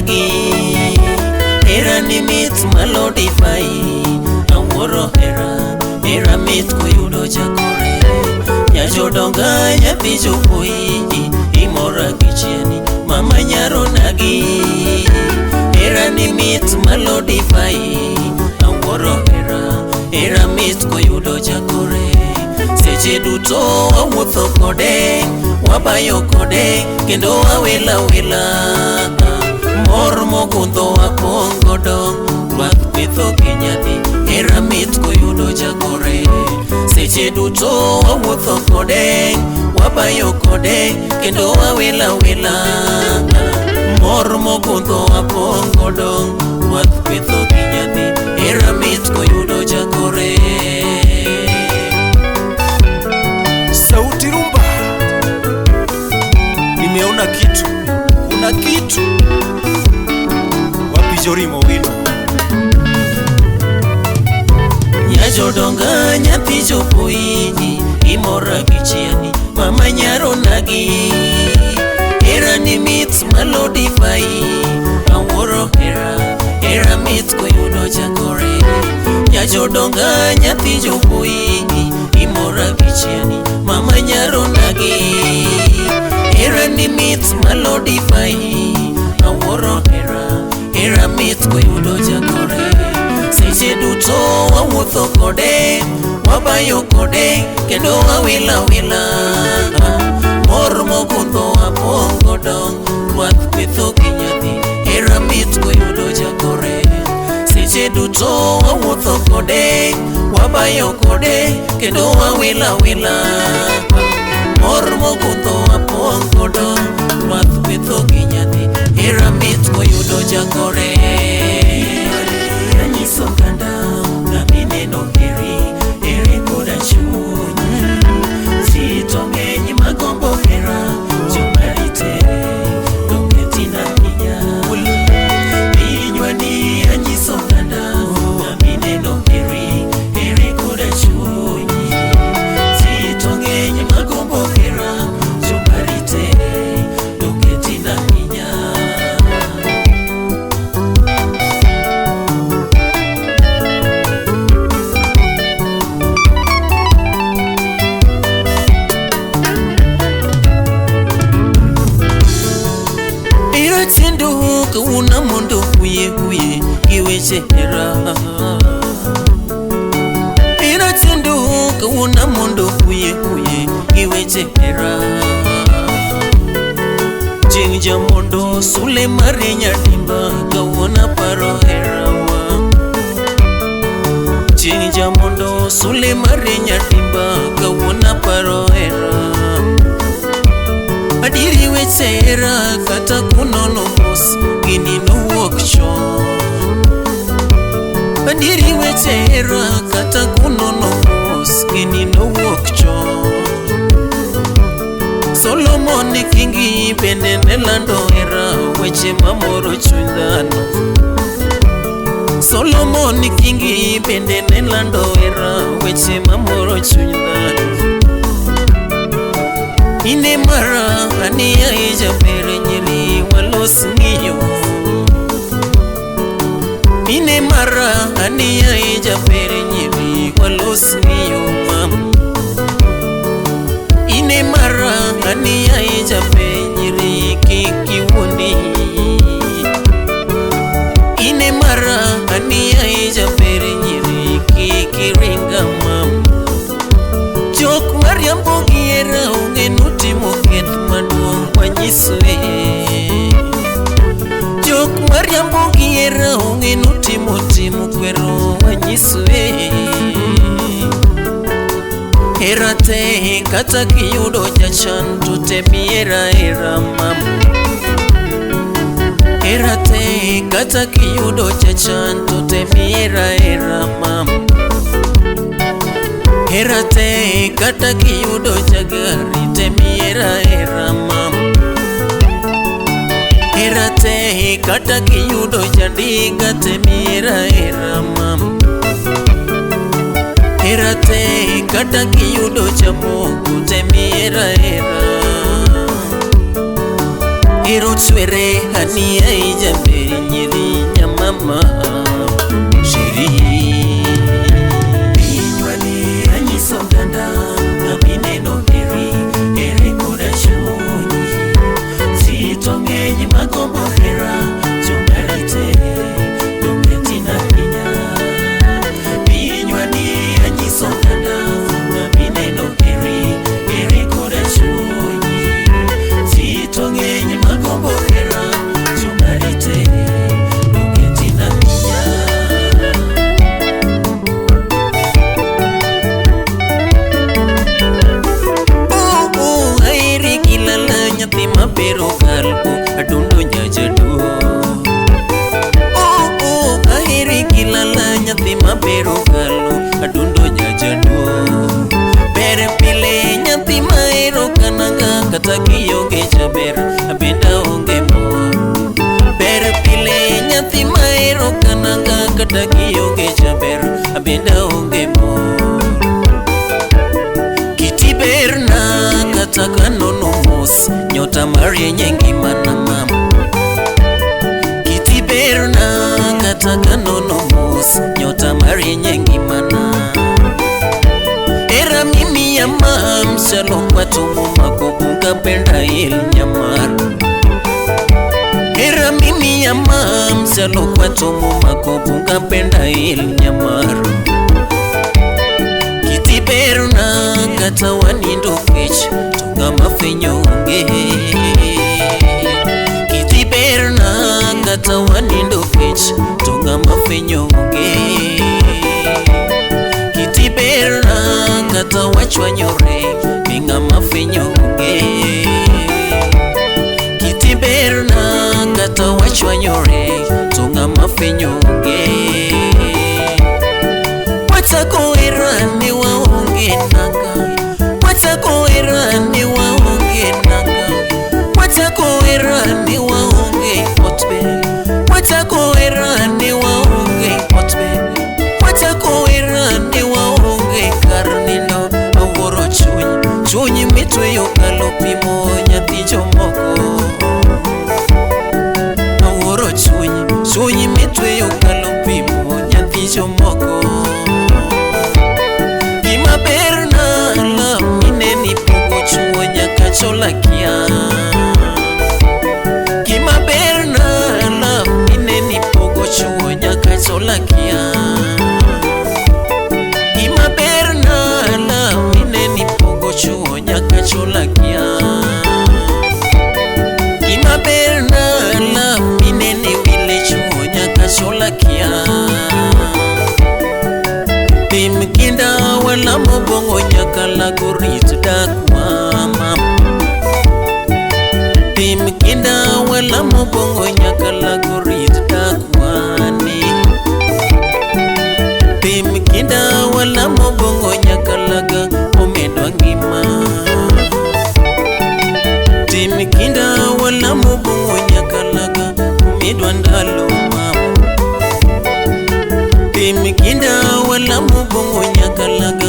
nagi hera ni mit malodify awuoro hera mit koyudo chakore nyajodonga nyathi jopoi imora gichieni mama nyaro nagi hera ni mit malodify awuoro hera mit koyudo chakore seche duto wawuotho kode wabayo kode kendo wawila mor mogundho wapongodo rwath pitho gi nyathi hera mit koyudo chakore seche duto wawuotho kode wabayo kode kendo wawila mor mogundho wapongodo rwath pitho gi nyathi hera mit koyudo chakore. Sauti Rumba, nimeona kitu, kuna kitu. Wapi Jorimo Wino? Nyajodonga nyathi jopoi imora gichieni mama nyaro nagi hera ni mit malodify awuoro hera mit koyudo chakore nyajodonga nyathi jopoi imora gichieni mama nyaro nagi hera ni mit malodify awuoro hera mit koyudo chakore seche duto wawuotho kode wabayo kode kendo wawila mor mogundho wapongodo rwath pitho gi nyathi hera mit koyudo chakore seche duto wawuotho kode wabayo kode kendo wawila mor mogundho wapongodo rwath pitho gi nyathi hera mit koyudo chakore. Nyiso kanda namineno heri koda chuny sito ng'eny magombo hera jomaritere doketina hinya pinywani anyiso kanda namineno heri koda chuny sito ng'eny magombo hera jomaritere doketina hinya. Tiendo kauna mondo huye iweche hera ina tiendo kauna mondo huye iweche hera jingja mondo sule mare nyatimba kauna paro hera wa jingja mondo sule mare nyatimba kauna paro hera adiri weche hera kata kunono mos gini nowuok chon adiri weche hera kata kunono mos gini nowuok chon Solomon Kingi bende nelando hera weche mamoro chuny dhano Solomon Kingi bende nelando hera weche mamoro chuny dhano ine mara ania ijabere nyiri walos ng'iyo ine mara ania ijabere nyiri walos ng'iyo mam ine mara ania ijabere nyiri kikiwuondi ine mara ania ijabere nyiri kikiringa mam jok mariambo giera onge nutimo keth maduong' wanyiswe jok mariambo giera onge nutimo kwero wanyiswe hera te kata kiyudo jachan to temi hera mam hera te kata kiyudo jachan to temi hera mam hera te kata kiyudo jagari temi hera mam hera te kata kiyudo jandiga temi hera mam hera te kata kiyudo jamoko temi hera ero chwere hani ai jambe nyiri nyamama shiri inywani anyiso ganda abineno heri ere koda chunyi sito ng'eny magombo hera chungarite dongetina hinya inywani anyiso ganda abineno heri ere koda chunyi sito ng'eny magombo hera chungarite dongetina hinya. Airi kilala nyathi mapero kalbu adundo nyajadu. Airi kilala nyathi mapero kalbu adundo nyajadu. Bere pile nyathi maero kananga kata kionge jaber abenda onge mo. Bere pile nyathi maero kananga kata kionge jaber abenda onge mo. Kitiberna kata kanono mos nyota marie nyengi mana mama. Kitiberna kata kanono mos nyota marie nyengi mana. Era mimi ya mam shalo patumu makopunga penda il nyamar. Era mimi ya mam shalo patumu makopunga penda il nyamar. Kitiberna kata wanindo kech tunga mafenyo unge. Kitiberna kata wanindo kech tunga mafenyo unge. Kitiberna kata wachwanyore minga mafenyo unge. Kitiberna kata wachwanyore tunga mafenyo unge. Watako erani waonge nanga. Watako erani waonge nanga. Watako erani waonge hotbe. Watako erani waonge hotbe. Watako erani waonge karnino aworo chuny. Chuny mitweyo kalo pimo nyathi jomoko. Aworo chuny. Chuny mitweyo kalo pimo nyathi jomoko. Gima berna la mineni pogo chuo nyaka chola kia. Gima berna la mineni pogo chuo nyaka chola kia. Gima berna la mineni pogo chuo nyaka chola kia. Gima berna la mineni wile chuo nyaka chola kia. Tim kinda wala mobongo nyaka lago rit dak mama. Tim kinda wala mobongo nyaka lago rit dak wani. Tim kinda wala mobongo nyaka laga omedwa ngima. Tim kinda wala mobongo nyaka laga omedwa ndalo mama. Tim kinda wala mobongo nyaka laga